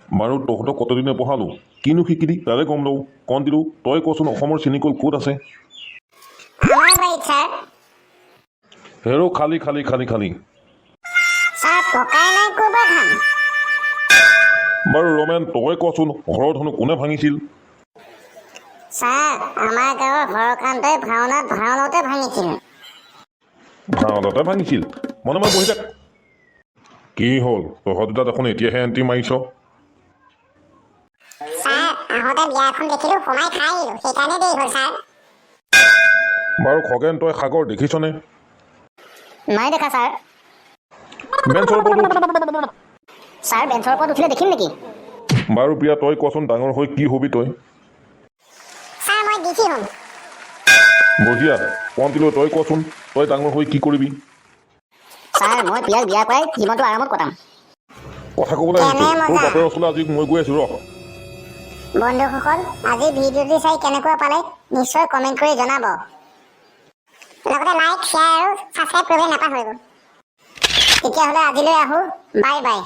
বাৰু তহঁতক কতদিনে পঢ়ালোঁ কিনো শিকিলি তাৰে গম লওঁ কণ দিলোঁ তই কচোন অসমৰ চেনিকল ক'ত আছে আমাৰ বাৰীত ছাৰ। হেৰ' খালী খালী খালী খালী ছাৰ পকাই নাই ক'ৰবাত ধান। বাৰু ৰমেন তই কচোন ঘৰৰ ধনু কোনে ভাঙিছিল ছাৰ আমাৰ গাঁৱৰ হৰকান্তই ভাওনাতে ভাঙিছিল। ভাওনাতে ভাঙিছিল মনে মনে বহি থাক কি হ'ল তহঁত দুটা দেখোন এতিয়াহে এণ্ট্ৰি মাৰিছ ছাৰ আহোঁতে বিয়াখন দেখিলোঁ সোমাই খাই আহিলোঁ সেইকাৰণে দেৰি হ'ল ছাৰ। বাৰু খগেন তই সাগৰ দেখিছনে নাই দেখা ছাৰ। বেঞ্চৰ ওপৰত উঠ। ছাৰ বেঞ্চৰ ওপৰত উঠিলে দেখিম নেকি? বাৰু প্ৰিয়া তই কচোন ডাঙৰ হৈ কি হবি তই ছাৰ মই ডিচি হ'ম। বঢ়িয়া কণ্টিলো তই কচোন তই ডাঙৰ হৈ কি কৰিবি ছাৰ মই প্ৰিয়াক বিয়া কৰাই জীৱনটো আৰামত কটাম। কথা ক'বলৈ আহিছোঁ তোৰ বাপেৰ ওচৰলৈ আজি মই গৈ আছোঁ ৰহ বন্ধুসকল আজি ভিডিঅ'টি চাই কেনেকুৱা পালে নিশ্চয় কমেণ্ট কৰি জনাব লগতে লাইক শ্বেয়াৰ আৰু ছাবস্ক্ৰাইব কৰিবলৈ নাপাহৰিব। তেতিয়াহ'লে আজিলৈ আহোঁ বাই বাই।